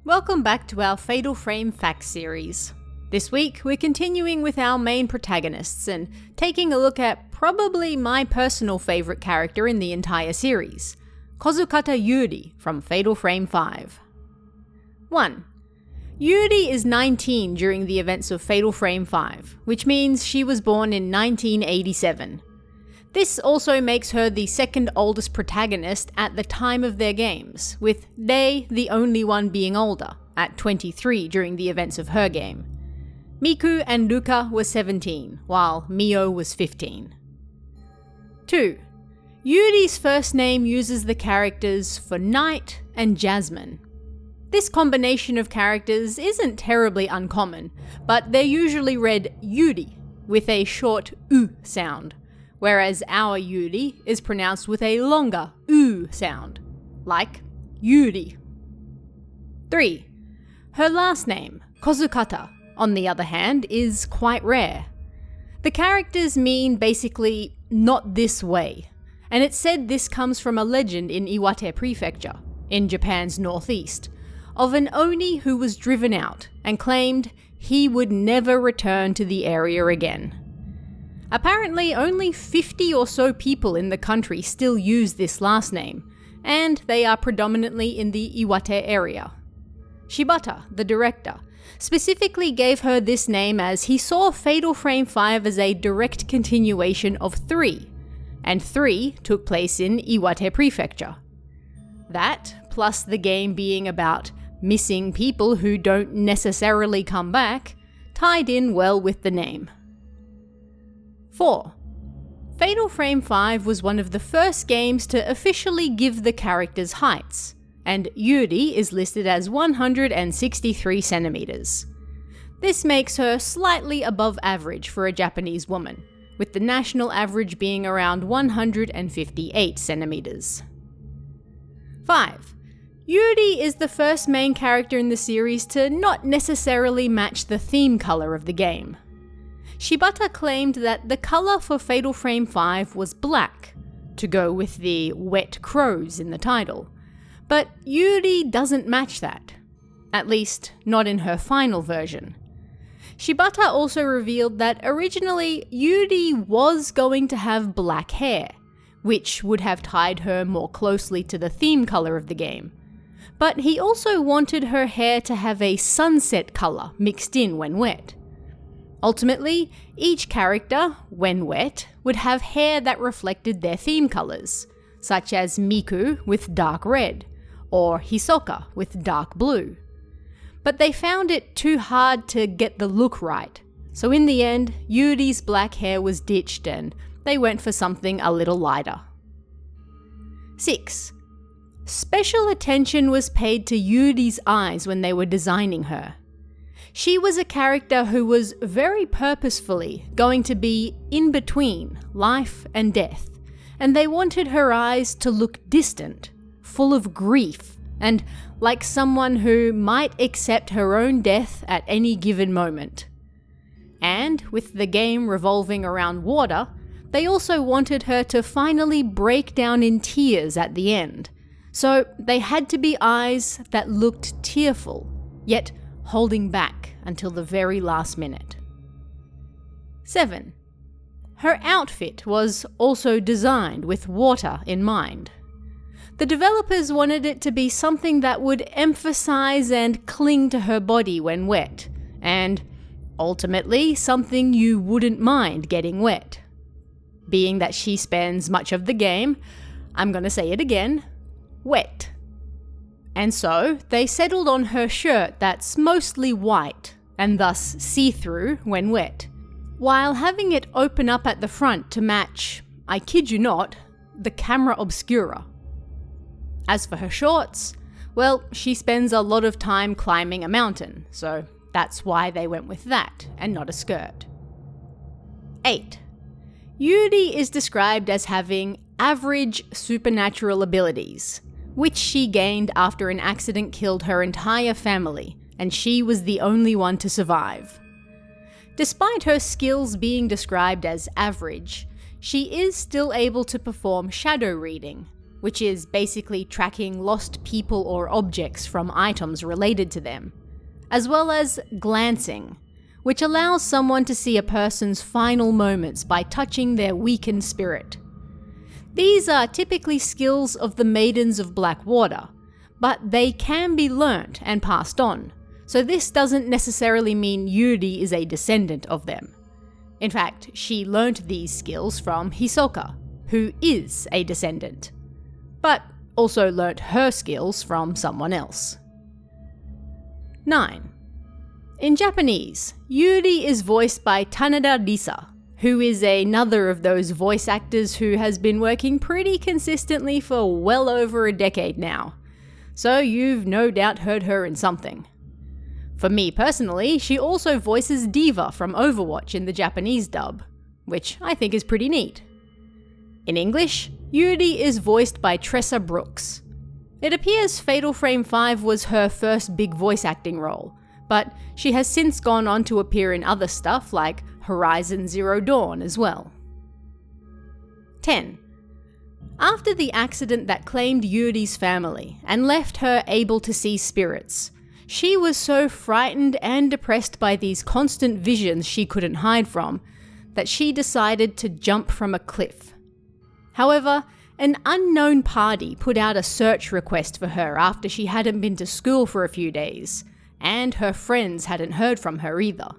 Welcome back to our Fatal Frame Facts series. This week, we're continuing with our main protagonists and taking a look at probably my personal favourite character in the entire series, Kozukata Yuri from Fatal Frame 5. 1. Yuri is 19 during the events of Fatal Frame 5, which means she was born in 1987. This also makes her the second oldest protagonist at the time of their games, with Rei the only one being older, at 23 during the events of her game. Miku and Luca were 17, while Mio was 15. 2. Yuri's first name uses the characters for Night and Jasmine. This combination of characters isn't terribly uncommon, but they're usually read Yuri, with a short U sound, whereas our Yuri is pronounced with a longer U sound, like Yuri. 3. Her last name, Kozukata, on the other hand, is quite rare. The characters mean basically not this way, and it's said this comes from a legend in Iwate Prefecture, in Japan's northeast, of an Oni who was driven out and claimed he would never return to the area again. Apparently, only 50 or so people in the country still use this last name, and they are predominantly in the Iwate area. Shibata, the director, specifically gave her this name as he saw Fatal Frame 5 as a direct continuation of 3, and 3 took place in Iwate Prefecture. That, plus the game being about missing people who don't necessarily come back, tied in well with the name. 4. Fatal Frame 5 was one of the first games to officially give the characters heights, and Yuri is listed as 163 centimeters. This makes her slightly above average for a Japanese woman, with the national average being around 158 centimeters. 5. Yuri is the first main character in the series to not necessarily match the theme color of the game. Shibata claimed that the colour for Fatal Frame 5 was black, to go with the wet crows in the title, but Yuri doesn't match that, at least not in her final version. Shibata also revealed that originally Yuri was going to have black hair, which would have tied her more closely to the theme colour of the game, but he also wanted her hair to have a sunset colour mixed in when wet. Ultimately, each character, when wet, would have hair that reflected their theme colours, such as Miku with dark red, or Hisoka with dark blue. But they found it too hard to get the look right, so in the end, Yuri's black hair was ditched and they went for something a little lighter. 6. Special attention was paid to Yuri's eyes when they were designing her. She was a character who was very purposefully going to be in between life and death, and they wanted her eyes to look distant, full of grief, and like someone who might accept her own death at any given moment. And with the game revolving around water, they also wanted her to finally break down in tears at the end, so they had to be eyes that looked tearful, yet holding back until the very last minute. 7. Her outfit was also designed with water in mind. The developers wanted it to be something that would emphasize and cling to her body when wet, and ultimately something you wouldn't mind getting wet. Being that she spends much of the game, I'm gonna say it again, wet. And so, they settled on her shirt that's mostly white, and thus see-through when wet, while having it open up at the front to match, I kid you not, the camera obscura. As for her shorts, well, she spends a lot of time climbing a mountain, so that's why they went with that, and not a skirt. 8. Yuri is described as having average supernatural abilities, which she gained after an accident killed her entire family, and she was the only one to survive. Despite her skills being described as average, she is still able to perform shadow reading, which is basically tracking lost people or objects from items related to them, as well as glancing, which allows someone to see a person's final moments by touching their weakened spirit. These are typically skills of the Maidens of Blackwater, but they can be learnt and passed on, so this doesn't necessarily mean Yuri is a descendant of them. In fact, she learnt these skills from Hisoka, who is a descendant, but also learnt her skills from someone else. 9. In Japanese, Yuri is voiced by Taneda Risa, who is another of those voice actors who has been working pretty consistently for well over a decade now, so you've no doubt heard her in something. For me personally, she also voices Diva from Overwatch in the Japanese dub, which I think is pretty neat. In English, Yuri is voiced by Tressa Brooks. It appears Fatal Frame 5 was her first big voice acting role, but she has since gone on to appear in other stuff like Horizon Zero Dawn as well. 10. After the accident that claimed Yuri's family and left her able to see spirits, she was so frightened and depressed by these constant visions she couldn't hide from that she decided to jump from a cliff. However, an unknown party put out a search request for her after she hadn't been to school for a few days, and her friends hadn't heard from her either.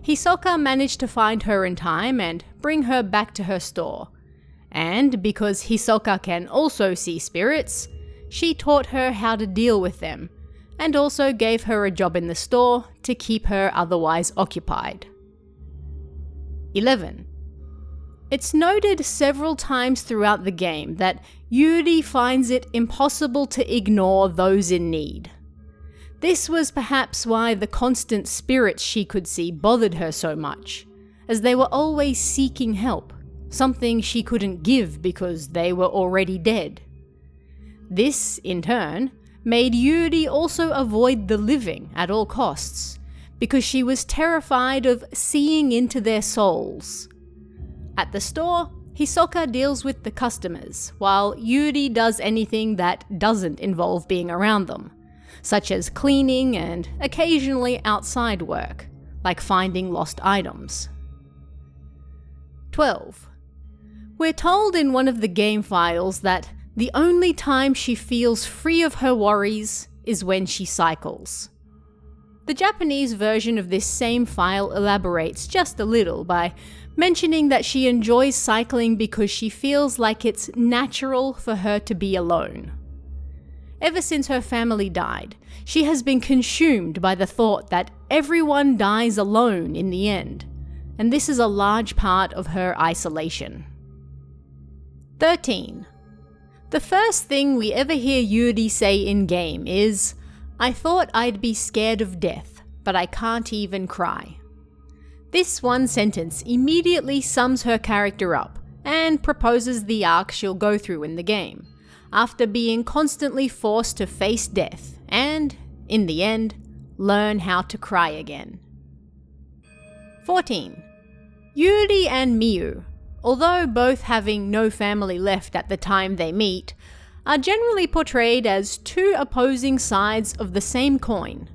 Hisoka managed to find her in time and bring her back to her store, and because Hisoka can also see spirits, she taught her how to deal with them, and also gave her a job in the store to keep her otherwise occupied. 11. It's noted several times throughout the game that Yuri finds it impossible to ignore those in need. This was perhaps why the constant spirits she could see bothered her so much, as they were always seeking help, something she couldn't give because they were already dead. This, in turn, made Yuri also avoid the living at all costs, because she was terrified of seeing into their souls. At the store, Hisoka deals with the customers, while Yuri does anything that doesn't involve being around them, such as cleaning and occasionally outside work, like finding lost items. 12. We're told in one of the game files that the only time she feels free of her worries is when she cycles. The Japanese version of this same file elaborates just a little by mentioning that she enjoys cycling because she feels like it's natural for her to be alone. Ever since her family died, she has been consumed by the thought that everyone dies alone in the end, and this is a large part of her isolation. 13. The first thing we ever hear Yuri say in-game is, "I thought I'd be scared of death, but I can't even cry." This one sentence immediately sums her character up and proposes the arc she'll go through in the game, after being constantly forced to face death and, in the end, learn how to cry again. 14. Yuri and Miyu, although both having no family left at the time they meet, are generally portrayed as two opposing sides of the same coin.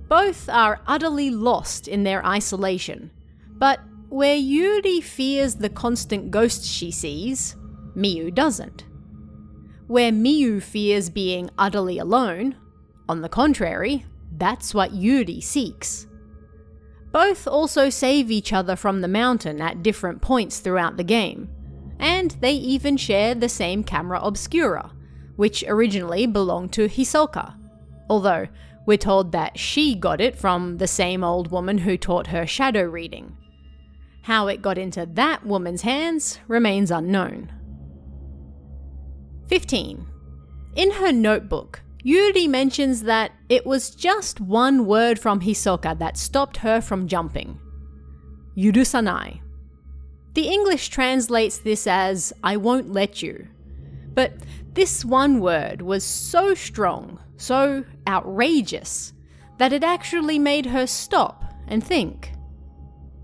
Both are utterly lost in their isolation, but where Yuri fears the constant ghosts she sees, Miyu doesn't. Where Miyu fears being utterly alone, on the contrary, that's what Yuri seeks. Both also save each other from the mountain at different points throughout the game, and they even share the same camera obscura, which originally belonged to Hisoka, although we're told that she got it from the same old woman who taught her shadow reading. How it got into that woman's hands remains unknown. 15. In her notebook, Yuri mentions that it was just one word from Hisoka that stopped her from jumping. Yurusanai. The English translates this as, "I won't let you." But this one word was so strong, so outrageous, that it actually made her stop and think.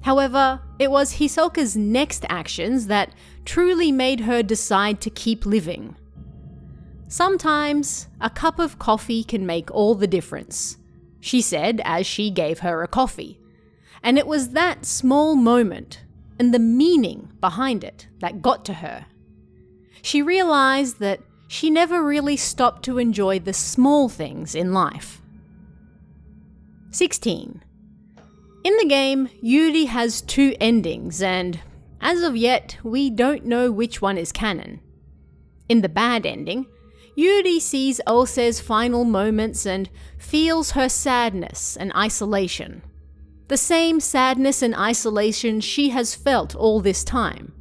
However, it was Hisoka's next actions that truly made her decide to keep living. "Sometimes a cup of coffee can make all the difference," she said as she gave her a coffee. And it was that small moment and the meaning behind it that got to her. She realized that she never really stopped to enjoy the small things in life. 16. In the game, Yuri has 2 endings, and as of yet, we don't know which one is canon. In the bad ending, Yuri sees Ulce's final moments and feels her sadness and isolation. The same sadness and isolation she has felt all this time.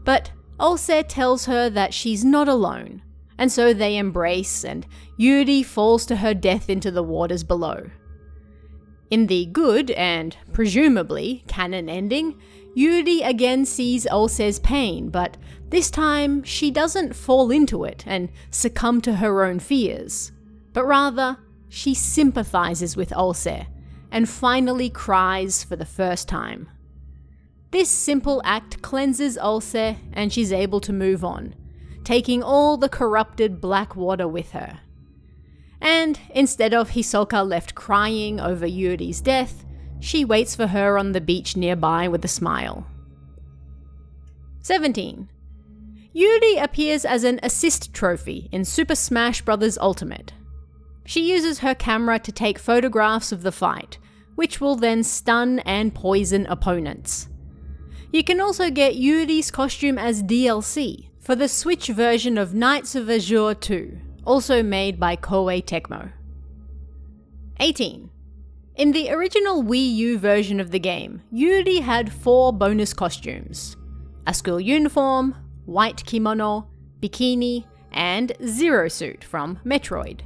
But Ulce tells her that she's not alone, and so they embrace and Yuri falls to her death into the waters below. In the good and, presumably, canon ending, Yuri again sees Ulce's pain, but this time she doesn't fall into it and succumb to her own fears, but rather she sympathizes with Ulce and finally cries for the first time. This simple act cleanses Ulce and she's able to move on, taking all the corrupted black water with her. And instead of Hisoka left crying over Yuri's death, she waits for her on the beach nearby with a smile. 17. Yuri appears as an assist trophy in Super Smash Bros. Ultimate. She uses her camera to take photographs of the fight, which will then stun and poison opponents. You can also get Yuri's costume as DLC for the Switch version of Knights of Azure 2, also made by Koei Tecmo. 18. In the original Wii U version of the game, Yuri had 4 bonus costumes: a school uniform, white kimono, bikini, and Zero Suit from Metroid.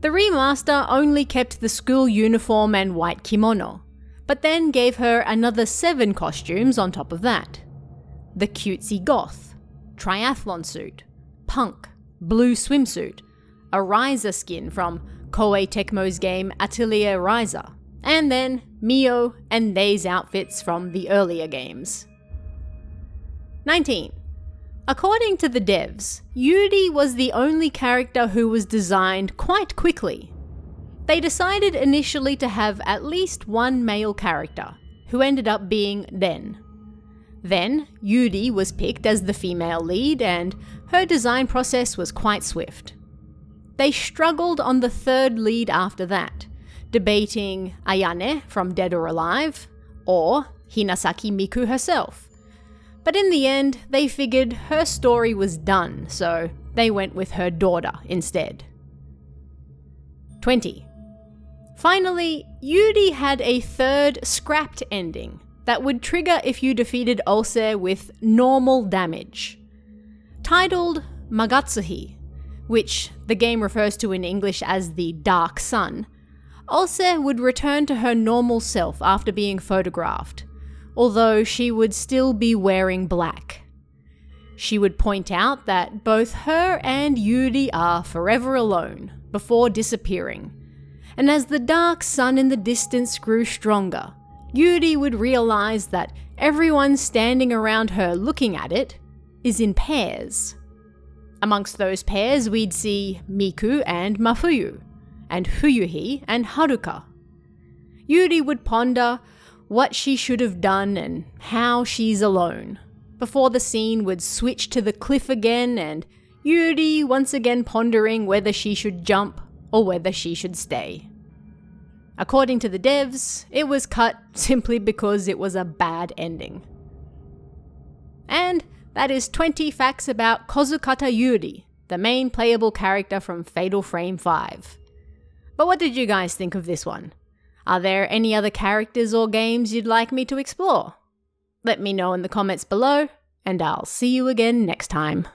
The remaster only kept the school uniform and white kimono, but then gave her another 7 costumes on top of that. The cutesy goth, triathlon suit, punk, blue swimsuit, a Ryza skin from Koei Tecmo's game Atelier Ryza, and then Mio and Nei's outfits from the earlier games. 19. According to the devs, Yuri was the only character who was designed quite quickly. They decided initially to have at least one male character, who ended up being Ren. Then, Yuri was picked as the female lead, and her design process was quite swift. They struggled on the 3rd lead after that, debating Ayane from Dead or Alive, or Hinasaki Miku herself. But in the end, they figured her story was done, so they went with her daughter instead. 20. Finally, Yuri had a 3rd scrapped ending that would trigger if you defeated Ulce with normal damage. Titled Magatsuhi, which the game refers to in English as the Dark Sun, Ulce would return to her normal self after being photographed, although she would still be wearing black. She would point out that both her and Yuri are forever alone, before disappearing. And as the dark sun in the distance grew stronger, Yuri would realize that everyone standing around her looking at it is in pairs. Amongst those pairs we'd see Miku and Mafuyu, and Fuyuhi and Haruka. Yuri would ponder what she should have done and how she's alone, before the scene would switch to the cliff again and Yuri once again pondering whether she should jump or whether she should stay. According to the devs, it was cut simply because it was a bad ending. And that is 20 facts about Kozukata Yuri, the main playable character from Fatal Frame 5. But what did you guys think of this one? Are there any other characters or games you'd like me to explore? Let me know in the comments below, and I'll see you again next time.